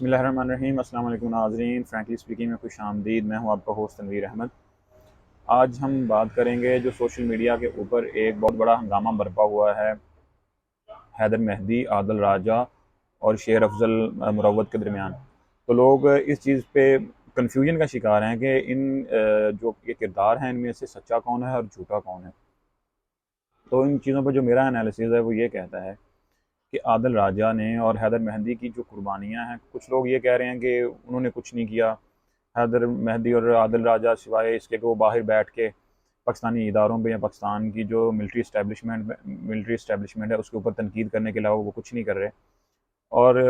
बिस्मिल्लाहिर्रहमानिर्रहीम। अस्सलाम वालेकुम नाज़रीन, फ्रैंकली स्पीकिंग में खुश आमदीद। मैं हूँ आपका होस्ट तनवीर अहमद। आज हम बात करेंगे जो सोशल मीडिया के ऊपर एक बहुत बड़ा हंगामा बरपा हुआ है हैदर मेहदी, आदिल राजा और शेर अफजल मुरव्वत के दरमियान। तो लोग इस चीज़ पे कन्फ्यूजन का शिकार हैं कि इन जो ये किरदार हैं इनमें से सच्चा कौन है और झूठा कौन है। तो इन चीज़ों पर जो मेरा एनालिसिस है वो ये कहता है कि आदिल राजा ने और हैदर मेहदी की जो कुर्बानियाँ हैं, कुछ लोग ये कह रहे हैं कि उन्होंने कुछ नहीं किया। हैदर मेहदी और आदिल राजा सिवाय इसके कि वो बाहर बैठ के पाकिस्तानी इदारों पे या पाकिस्तान की जो मिलिट्री इस्टेब्लिशमेंट है उसके ऊपर तनकीद करने के अलावा वो कुछ नहीं कर रहे। और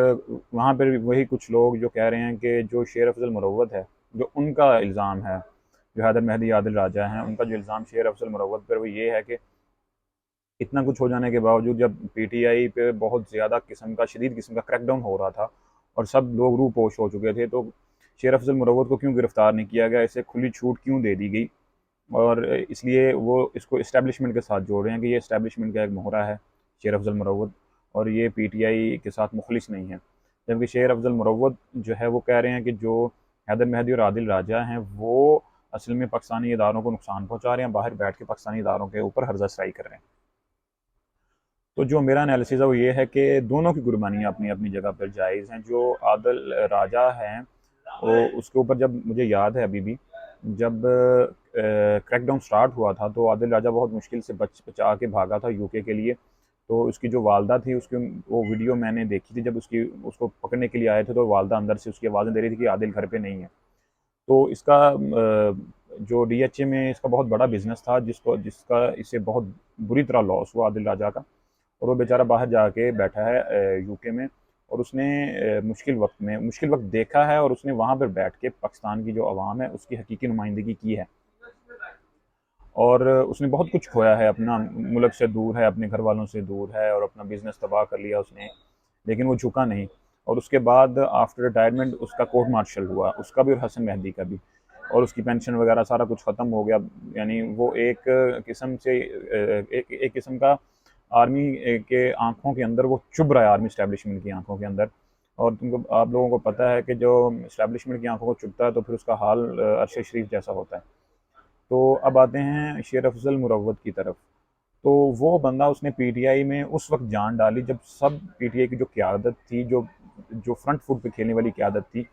वहाँ पर वही कुछ लोग जो कह रहे हैं कि जो शेर अफजल मुरव्वत है, जो उनका इल्ज़ाम है, जो हैदर मेहदी आदिल राजा हैं उनका जो इल्ज़ाम शेर अफजल मुरव्वत पर वो ये है कि इतना कुछ हो जाने के बावजूद जब पीटीआई पे बहुत ज़्यादा शदीद किस्म का क्रैकडाउन हो रहा था और सब लोग रूह पोश हो चुके थे, तो शेर अफजल मुरव्वत को क्यों गिरफ़्तार नहीं किया गया, इसे खुली छूट क्यों दे दी गई। और इसलिए वो इसको इस्टेब्लिशमेंट के साथ जोड़ रहे हैं कि ये इस्टेब्लिशमेंट का एक मोहरा है शेर अफजल मुरव्वत, और ये पीटीआई के साथ मुखलिस नहीं है। जबकि शेर अफजल मुरव्वत जो है वो कह रहे हैं कि जो हैदर मेहदी और आदिल राजा हैं वो असल में पाकिस्तानी इदारों को नुकसान पहुँचा रहे हैं, बाहर बैठ के पाकिस्तानी इदारों के ऊपर हर्जा सराई कर रहे हैं। तो जो मेरा एनालिसिस है वो ये है कि दोनों की कुर्बानियाँ अपनी अपनी जगह पर जायज़ हैं। जो आदिल राजा हैं वो उसके ऊपर जब मुझे याद है अभी भी, जब क्रैकडाउन स्टार्ट हुआ था तो आदिल राजा बहुत मुश्किल से बच बचा के भागा था यूके के लिए। तो उसकी जो वालदा थी उसकी वो वीडियो मैंने देखी थी, जब उसको पकड़ने के लिए आए थे तो वालदा अंदर से उसकी आवाज़ें दे रही थी कि आदिल घर पे नहीं है। तो इसका जो डीएचए में इसका बहुत बड़ा बिजनेस था जिसका इसे बहुत बुरी तरह लॉस हुआ आदिल राजा का। और वो बेचारा बाहर जाके बैठा है यूके में, और उसने मुश्किल वक्त देखा है और उसने वहाँ पर बैठ के पाकिस्तान की जो आवाम है उसकी हकीकी नुमाइंदगी की है। और उसने बहुत कुछ खोया है, अपना मुल्क से दूर है, अपने घर वालों से दूर है और अपना बिजनेस तबाह कर लिया उसने, लेकिन वो झुका नहीं। और उसके बाद आफ्टर रिटायरमेंट उसका कोर्ट मार्शल हुआ, उसका भी और हसन मेहदी का भी, और उसकी पेंशन वगैरह सारा कुछ ख़त्म हो गया। यानी वो एक किस्म से एक किस्म का आर्मी के आंखों के अंदर वो चुभ रहा है, आर्मी इस्टेब्लिशमेंट की आंखों के अंदर। और तुमको आप लोगों को पता है कि जो इस्टेब्लिशमेंट की आंखों को चुभता है तो फिर उसका हाल अरशद शरीफ जैसा होता है। तो अब आते हैं शेर अफजल मुरव्वत की तरफ। तो वो बंदा उसने पीटीआई में उस वक्त जान डाली जब सब पीटीआई की जो क़यादत थी, जो जो फ्रंट फुट पे खेलने वाली क़यादत थी,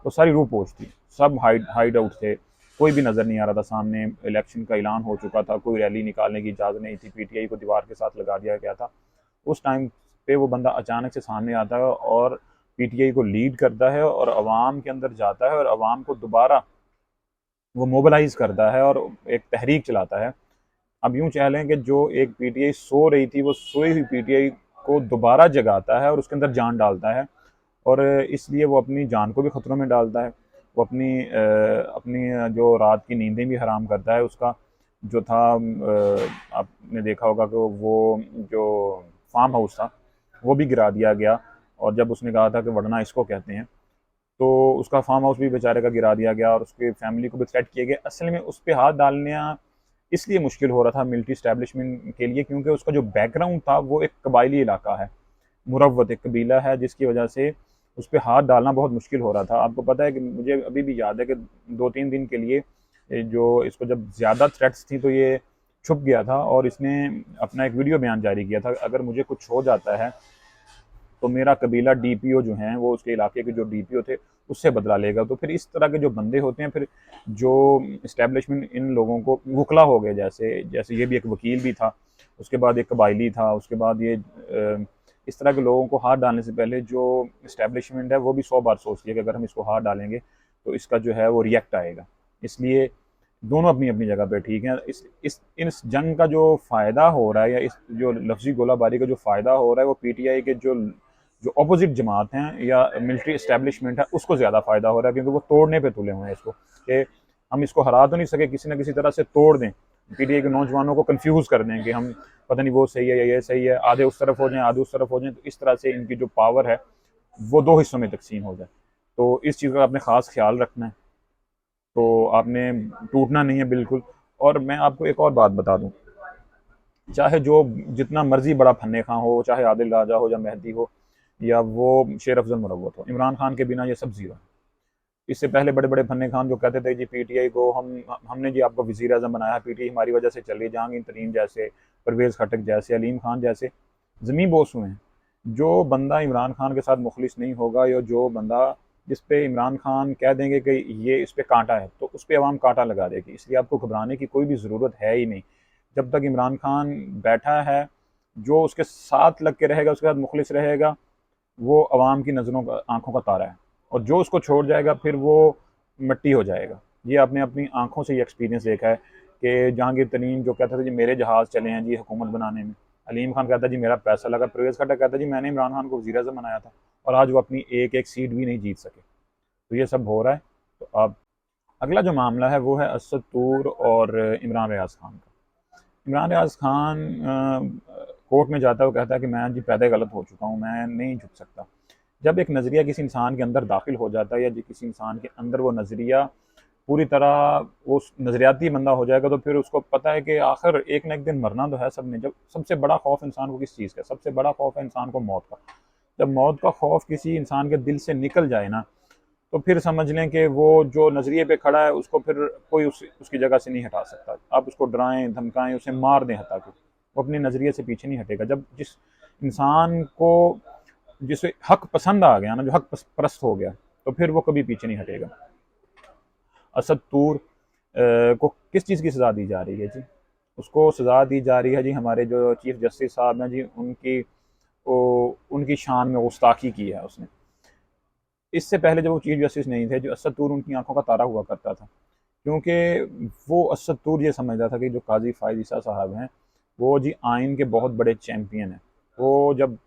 वो सारी रूह पोश थी। सब हाइड आउट थे, कोई भी नज़र नहीं आ रहा था सामने। इलेक्शन का ऐलान हो चुका था, कोई रैली निकालने की इजाज़त नहीं थी, पीटीआई को दीवार के साथ लगा दिया गया था। उस टाइम पे वो बंदा अचानक से सामने आता है और पीटीआई को लीड करता है और अवाम के अंदर जाता है और अवाम को दोबारा वो मोबिलाइज करता है और एक तहरीक चलाता है। अब यूँ कह लें कि जो एक पीटीआई सो रही थी, वो सोई हुई पीटीआई को दोबारा जगाता है और उसके अंदर जान डालता है, और इसलिए वो अपनी जान को भी ख़तरों में डालता है। वो अपनी जो रात की नींदें भी हराम करता है। उसका जो था आपने देखा होगा कि वो जो फार्म हाउस था वो भी गिरा दिया गया, और जब उसने कहा था कि वरना इसको कहते हैं, तो उसका फार्म हाउस भी बेचारे का गिरा दिया गया और उसकी फैमिली को भी थ्रेट किए गए। असल में उस पर हाथ डालने इसलिए मुश्किल हो रहा था मिलिट्री इस्टेब्लिशमेंट के लिए, क्योंकि उसका जो बैकग्राउंड था वो एक कबायली इलाका है, मुरव्वत एक कबीला है, जिसकी वजह से उस पर हाथ डालना बहुत मुश्किल हो रहा था। आपको पता है कि मुझे अभी भी याद है कि 2-3 दिन के लिए जो इसको जब ज़्यादा थ्रेट्स थी तो ये छुप गया था और इसने अपना एक वीडियो बयान जारी किया था, अगर मुझे कुछ हो जाता है तो मेरा कबीला डीपीओ जो हैं, वो उसके इलाके के जो डीपीओ थे उससे बदला लेगा। तो फिर इस तरह के जो बंदे होते हैं, फिर जो इस्टेब्लिशमेंट इन लोगों को वकला हो गए, जैसे जैसे ये भी एक वकील भी था, उसके बाद एक कबायली था, उसके बाद ये इस तरह के लोगों को हाथ डालने से पहले जो इस्टेब्लिशमेंट है वो भी 100 बार सोचती है कि अगर हम इसको हाथ डालेंगे तो इसका जो है वो रिएक्ट आएगा। इसलिए दोनों अपनी अपनी जगह पे ठीक हैं। इस जंग का जो फ़ायदा हो रहा है, या इस जो लफ्ज़ी गोलाबारी का जो फ़ायदा हो रहा है, वो पीटीआई के जो जो अपोजिट जमात हैं या मिलिट्री इस्टेब्लिशमेंट है उसको ज़्यादा फ़ायदा हो रहा है, क्योंकि वो तोड़ने पे तुले हुए हैं इसको, कि हम इसको हरा तो नहीं सके, किसी न किसी तरह से तोड़ दें, पीटीआई के नौजवानों को कंफ्यूज कर दें कि हम पता नहीं वो सही है या ये सही है, आधे उस तरफ हो जाएं आधे उस तरफ हो जाएं, तो इस तरह से इनकी जो पावर है वो दो हिस्सों में तकसीम हो जाए। तो इस चीज़ का आपने ख़ास ख्याल रखना है, तो आपने टूटना नहीं है बिल्कुल। और मैं आपको एक और बात बता दूं, चाहे जो जितना मर्जी बड़ा फन्ने खां हो, चाहे आदिल राजा हो या मेहदी हो, या वो शेर अफजल मुरव्वत हो। इमरान खान के बिना ये सब ज़ीरो है। इससे पहले बड़े बड़े फन्ने खान जो कहते थे जी पीटीआई को हमने जी आपको वज़ीर आज़म बनाया, पीटीआई हमारी वजह से चली, जहांगीर तरीन जैसे, परवेज़ खटक जैसे, अलीम खान जैसे ज़मीं बोस हुए हैं। जो बंदा इमरान खान के साथ मुखलिस नहीं होगा, या जो बंदा जिस पे इमरान खान कह देंगे कि ये इस पे कांटा है, तो उस पर अवाम कांटा लगा देगी। इसलिए आपको घबराने की कोई भी ज़रूरत है ही नहीं। जब तक इमरान खान बैठा है, जो उसके साथ लग के रहेगा, उसके साथ मुखलिस रहेगा, वो अवाम की नज़रों का, आंखों का तारा है। और जो उसको छोड़ जाएगा फिर वो मिट्टी हो जाएगा। ये आपने अपनी आंखों से ये एक्सपीरियंस देखा है कि जहांगीर तरीन जो कहता था जी मेरे जहाज़ चले हैं जी हुकूमत बनाने में, अलीम खान कहता जी मेरा पैसा लगा, परवेज़ खट्टक कहता जी मैंने इमरान खान को वज़ीर आज़म बनाया था, और आज वो अपनी एक एक सीट भी नहीं जीत सके। तो ये सब हो रहा है। तो अब अगला जो मामला है वो है असद तूर और इमरान रियाज खान का। इमरान रियाज खान कोर्ट में जाता है, वो कहता है कि मैं जी पैदा गलत हो चुका हूँ, मैं नहीं झुक सकता। जब एक नज़रिया किसी इंसान के अंदर दाखिल हो जाता है, या जो किसी इंसान के अंदर वो नज़रिया पूरी तरह वो नज़रियाती बंदा हो जाएगा, तो फिर उसको पता है कि आखिर एक न एक दिन मरना तो है सब ने। जब सबसे बड़ा खौफ इंसान को किस चीज़ का, सबसे बड़ा खौफ है इंसान को मौत का। जब मौत का खौफ किसी इंसान के दिल से निकल जाए ना, तो फिर समझ लें कि वो जो नज़रिए पे खड़ा है उसको फिर कोई उसकी जगह से नहीं हटा सकता। आप उसको डराएं, धमकाएं, उसे मार दें, हटा के वो अपने नज़रिए से पीछे नहीं हटेगा। जब जिस इंसान को, जिसे हक पसंद आ गया ना, जो हक परस्त हो गया, तो फिर वो कभी पीछे नहीं हटेगा। असद तूर को किस चीज़ की सज़ा दी जा रही है जी? उसको सज़ा दी जा रही है जी, हमारे जो चीफ जस्टिस साहब हैं जी, उनकी शान में गुस्ताखी की है उसने। इससे पहले जब वो चीफ जस्टिस नहीं थे, जो असद तूर उनकी आंखों का तारा हुआ करता था, क्योंकि वो असद तूर ये समझता था कि जो काजी फायद ईसा साहब हैं, वो जी आइन के बहुत बड़े चैम्पियन हैं। वो जब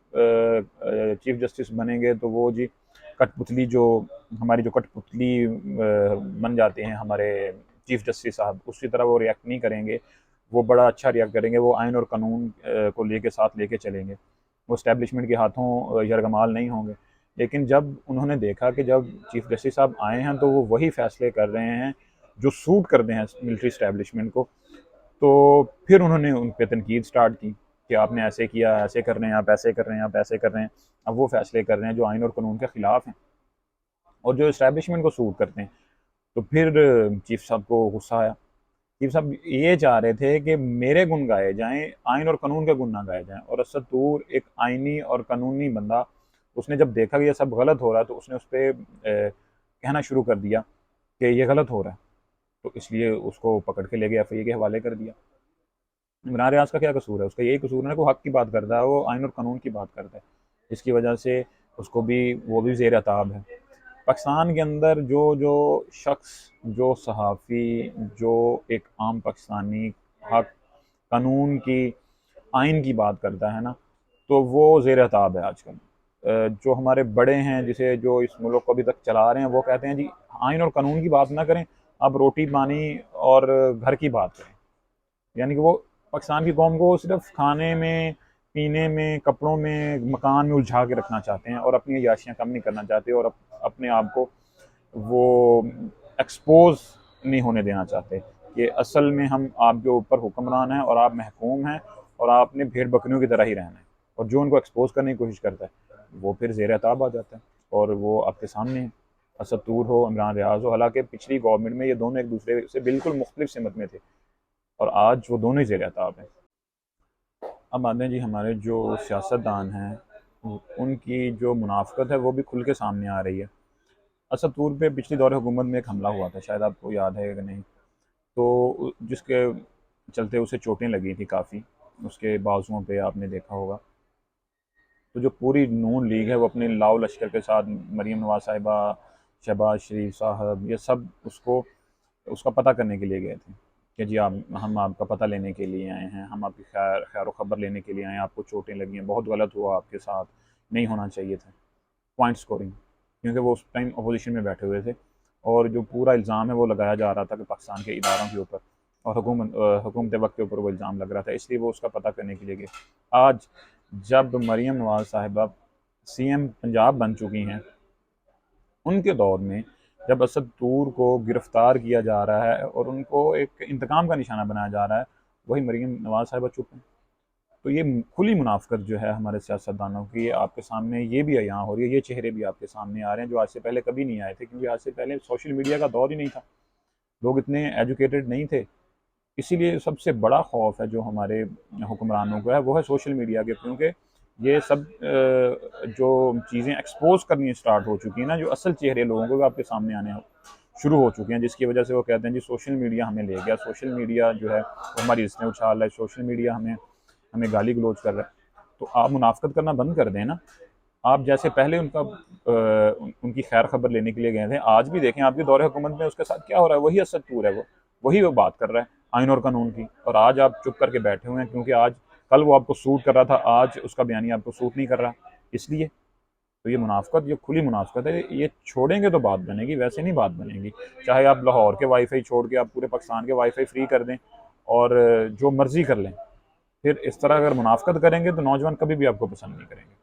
चीफ जस्टिस बनेंगे तो वो जी कठपुतली, जो हमारी जो कठपुतली बन जाते हैं हमारे चीफ जस्टिस साहब, उसी तरह वो रिएक्ट नहीं करेंगे। वो बड़ा अच्छा रिएक्ट करेंगे, वो आइन और कानून को लेके साथ लेके चलेंगे, वो इस्टेब्लिशमेंट के हाथों यरगमाल नहीं होंगे। लेकिन जब उन्होंने देखा कि जब चीफ जस्टिस साहब आए हैं तो वो वही फैसले कर रहे हैं जो सूट करते हैं मिलिट्री इस्टेब्लिशमेंट को, तो फिर उन्होंने उन पर तनकीद स्टार्ट की कि आपने ऐसे किया, ऐसे कर रहे हैं आप, ऐसे कर रहे हैं आप, ऐसे कर रहे हैं। अब वो फैसले कर रहे हैं जो आइन और कानून के खिलाफ हैं और जो इस्टेब्लिशमेंट को सूट करते हैं। तो फिर चीफ साहब को गुस्सा आया। चीफ साहब ये चाह रहे थे कि मेरे गुण गाए जाएं, आइन और कानून के गुण ना गाए जाएं। और असद तूर एक आइनी और कानूनी बंदा, उसने जब देखा कि ये सब गलत हो रहा है, तो उसने उस पर कहना शुरू कर दिया कि ये गलत हो रहा है। तो इसलिए उसको पकड़ के ले गए, एफ आई ए के हवाले कर दिया। इमरान रियाज का क्या कसूर है? उसका यही कसूर है ना, वो हक की बात करता है, वो आइन और कानून की बात करता है, जिसकी वजह से उसको भी, वो भी ज़ेर अताब है। पाकिस्तान के अंदर जो जो शख्स, जो सहाफ़ी, जो एक आम पाकिस्तानी हक, कानून की, आइन की बात करता है ना, तो वो ज़ेर अताब है आजकल। जो हमारे बड़े हैं, जिसे जो इस मुल्क को अभी तक चला रहे हैं, वो कहते हैं जी आइन और कानून की बात ना करें, आप रोटी पानी और घर की बात करें। यानी कि वो पाकिस्तान की कौम को सिर्फ खाने में, पीने में, कपड़ों में, मकान में उलझा के रखना चाहते हैं, और अपनी अय्याशियाँ कम नहीं करना चाहते, और अपने आप को वो एक्सपोज नहीं होने देना चाहते कि असल में हम आपके ऊपर हुक्मरान हैं और आप महकूम हैं, और आपने भेड़ बकरियों की तरह ही रहना है। और जो उनको एक्सपोज करने की कोशिश करता है वो फिर ज़ेर अताब आ जाता है, और वो आपके सामने है। असद तूर हो, इमरान रियाज हो, हालांकि पिछली गवर्नमेंट में ये दोनों एक दूसरे से बिल्कुल मुख्तलिफ सिमत में थे, और आज वो दोनों ही ज़ेर अताब हैं। अब आते हैं जी हमारे जो सियासतदान हैं, उनकी जो मुनाफ़कत है वो भी खुल के सामने आ रही है। असद तूर पे पिछली दौर हुकूमत में एक हमला हुआ था, शायद आपको याद है कि नहीं? तो जिसके चलते उसे चोटें लगी थी काफ़ी, उसके बाजुओं पे आपने देखा होगा। तो जो पूरी नून लीग है वो अपने लाओ लश्कर के साथ, मरीम नवाज साहिबा, शहबाज शरीफ साहब, ये सब उसको, उसका पता करने के लिए गए थे कि जी आप, हम आपका पता लेने के लिए आए हैं, हम आपकी खैर ख़बर लेने के लिए आए हैं, आपको चोटें लगी हैं, बहुत गलत हुआ आपके साथ, नहीं होना चाहिए था। पॉइंट स्कोरिंग, क्योंकि वो उस टाइम अपोजिशन में बैठे हुए थे, और जो पूरा इल्ज़ाम है वो लगाया जा रहा था कि पाकिस्तान के इदारों के ऊपर और हुकूमत वक्त के ऊपर वो इल्ज़ाम लग रहा था, इसलिए वो उसका पता करने के लिए गए। आज जब मरीम नवाज साहिबा सीएम पंजाब बन चुकी हैं, उनके दौर में जब असद तूर को गिरफ़्तार किया जा रहा है और उनको एक इंतकाम का निशाना बनाया जा रहा है, वही मरीम नवाज साहिबा चुप हैं। तो ये खुली मुनाफ़क़त जो है हमारे सियासतदानों की, आपके सामने ये भी अयां हो रही है, ये चेहरे भी आपके सामने आ रहे हैं जो आज से पहले कभी नहीं आए थे, क्योंकि आज से पहले सोशल मीडिया का दौर ही नहीं था, लोग इतने एजुकेटेड नहीं थे। इसीलिए सबसे बड़ा खौफ है जो हमारे हुक्मरानों को है, वो है सोशल मीडिया के, क्योंकि ये सब जो चीज़ें एक्सपोज करनी स्टार्ट हो चुकी हैं ना, जो असल चेहरे लोगों को आपके सामने आने शुरू हो चुके हैं, जिसकी वजह से वो कहते हैं जी सोशल मीडिया हमें ले गया, सोशल मीडिया जो है वो हमारी रिश्तें उछाल रहा है, सोशल मीडिया हमें हमें गाली गलौज कर रहा है। तो आप मुनाफ़क़त करना बंद कर दें ना। आप जैसे पहले उनकी खैर खबर लेने के लिए गए थे, आज भी देखें आपके दौरे हुकूमत में उसके साथ क्या हो रहा है, वही असद टूर है, वही वो बात कर रहा है आइन और कानून की, और आज आप चुप करके बैठे हुए हैं क्योंकि आज कल वो आपको सूट कर रहा था, आज उसका बयानिया आपको सूट नहीं कर रहा। इसलिए तो ये मुनाफ़क़त, जो खुली मुनाफ़क़त है, ये छोड़ेंगे तो बात बनेगी, वैसे नहीं बात बनेगी। चाहे आप लाहौर के वाईफाई छोड़ के आप पूरे पाकिस्तान के वाईफाई फ्री कर दें और जो मर्ज़ी कर लें, फिर इस तरह अगर मुनाफ़क़त करेंगे तो नौजवान कभी भी आपको पसंद नहीं करेंगे।